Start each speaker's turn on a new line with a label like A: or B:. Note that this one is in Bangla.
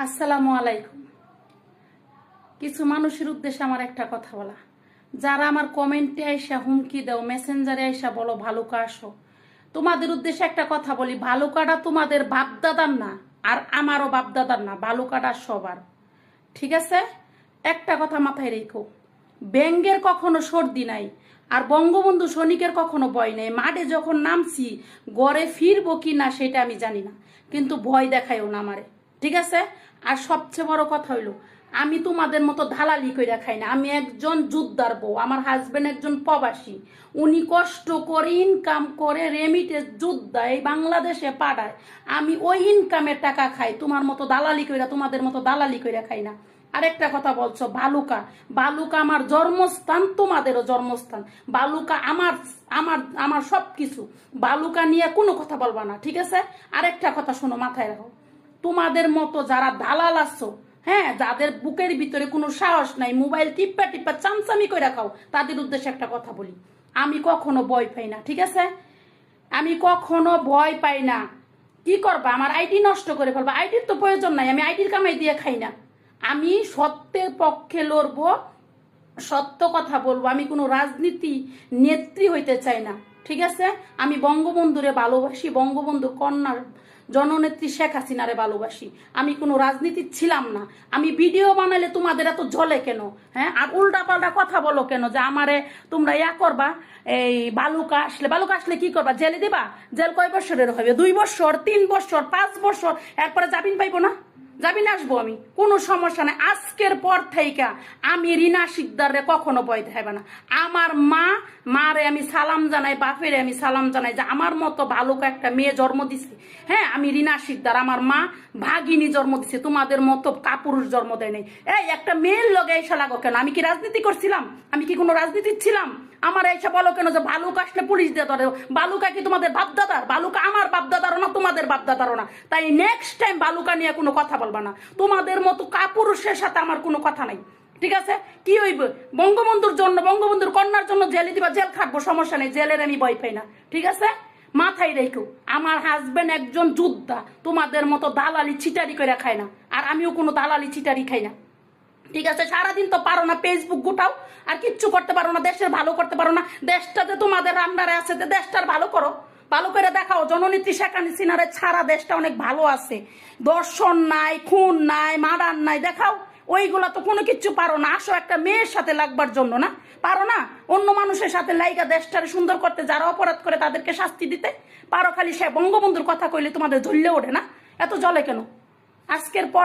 A: আসসালামু আলাইকুম। কিছু মানুষের উদ্দেশ্যে আমার একটা কথা বলা, যারা আমার কমেন্টে আইসা হুমকি দাও, মেসেঞ্জারে আইসা বলো ভালুকা আসো, তোমাদের উদ্দেশ্যে একটা কথা বলি, ভালুকাটা তোমাদের বাপদাদার না, আর আমারও বাপদাদার না, ভালুকাটা সবার। ঠিক আছে? একটা কথা মাথায় রেখো, ব্যাঙ্গের কখনো সর্দি নাই, আর বঙ্গবন্ধু সৈনিকের কখনো ভয় নেই। মাঠে যখন নামছি গড়ে ফিরবো কি না সেটা আমি জানি না, কিন্তু ভয় দেখায়ও না আমারে। ঠিক আছে? আর সবচেয়ে বড় কথা হইলো, আমি তোমাদের মতো ধালালি কইরা খাই না। আমি একজন যোদ্ধার বউ, আমার হাজবেন্ড একজন প্রবাসী, উনি কষ্ট করে ইনকাম করে রেমিটেন্স যোদ্ধা এই বাংলাদেশে পাঠায়, আমি ওই ইনকামের টাকা খাই। তোমার মতো দালালি কইরা, তোমাদের মতো দালালি কইরা খাই না। আরেকটা কথা বলছো ভালুকা, ভালুকা আমার জন্মস্থান, তোমাদেরও জন্মস্থান। ভালুকা আমার আমার আমার সবকিছু। ভালুকা নিয়ে কোনো কথা বলবা না, ঠিক আছে? আরেকটা কথা শোনো, মাথায় রাখো, তোমাদের মতো যারা দালাল আছো, হ্যাঁ, যাদের বুকের ভিতরে কোনো সাহস নাই, মোবাইল টিপ্পা টিপ্পা চামচামি করে রাখাও, তাদের উদ্দেশ্যে একটা কথা বলি, আমি কখনো ভয় পাই না। ঠিক আছে? আমি কখনো ভয় পাই না। কি করবা? আমার আইডি নষ্ট করে ফেলবা, আইডির তো প্রয়োজন নাই, আমি আইডির কামাই দিয়ে খাই না। আমি সত্যের পক্ষে লড়বো, সত্য কথা বলবো। আমি কোনো রাজনীতি নেত্রী হইতে চাই না। ঠিক আছে? আমি বঙ্গবন্ধুরে ভালোবাসি, বঙ্গবন্ধুর কন্যার জননেত্রী শেখ হাসিনারে ভালোবাসি। আমি কোনো রাজনীতি ছিলাম না। আমি ভিডিও বানালে তোমাদের এত জ্বলে কেন? হ্যাঁ, আর উল্টা পাল্টা কথা বলো কেন যে আমারে তোমরা ইয়া করবা, এই বালুকা আসলে কি করবা? জেলে দিবা? জেল কয় বছরের হবে? 2 বছর, 3 বছর, 5 বছর, এরপরে জামিন পাইবো না? যাবিন আসবো আমি, কোনো সমস্যা নাই। আজকের পর থেকে আমি রিনা শিকদারে কখনো ভয় দেখাইবা না। আমার মারে আমি সালাম জানাই, বাপেরে আমি সালাম জানাই যে আমার মতো ভালুকা একটা মেয়ে জন্ম দিছে। হ্যাঁ, আমি রিনা শিকদার, আমার মা ভাগিনী জন্ম দিছে, তোমাদের মতো কাপুরুষ জন্ম দেয় নাই। এই একটা মেয়ের লগে এসে লাগো কেন? আমি কি রাজনীতি করছিলাম? আমি কি কোনো রাজনীতি ছিলাম? আমার এসে বলো কেন যে ভালুকা আসলে পুলিশ দিয়ে ধরে? ভালুকা কি তোমাদের বাপদাদার? ভালুকা আমার বাপদাদারও না, তোমাদের বাপদাদারও না। তাই নেক্সট টাইম ভালুকা নিয়ে কোনো কথা বলবা না। তোমাদের মতো কাপুরুষের সাথে আমার কোনো কথা নাই। ঠিক আছে? কি হইবে? বঙ্গবন্ধুর জন্য, বঙ্গবন্ধুর কন্যার জন্য জেলে দিবা, জেল খাটবো, সমস্যা নেই, জেলের আমি ভয় পাই না। ঠিক আছে? মাথায় রেখো, আমার হাজবেন্ড একজন যোদ্ধা, তোমাদের মতো দালালি চিটারি করে খায় না, আর আমিও কোনো দালালি চিটারি খাই না। ঠিক আছে? সারাদিন তো পারো না ফেসবুক গোটাও, আর কিচ্ছু করতে পারো না, দেশের ভালো করতে পারো না। দেশটাতে তোমাদের আন্ডারে আছে, দেশটার ভালো করো, ভালো করে দেখাও। জননেত্রী শেখ হাসিনারে ছাড়া দেশটা অনেক ভালো আছে, দর্শন নাই, খুন নাই, মারান নাই, দেখাও। ওইগুলা তো কোনো কিছু পারো না। আসো একটা মেয়ের সাথে লাগবার জন্য না, পারো না? অন্য মানুষের সাথে লাইগা দেশটারে সুন্দর করতে, যারা অপরাধ করে তাদেরকে শাস্তি দিতে পারো। খালি সে বঙ্গবন্ধুর কথা কইলে তোমাদের জ্বললে ওঠে না, এত জলে কেন? আজকের পর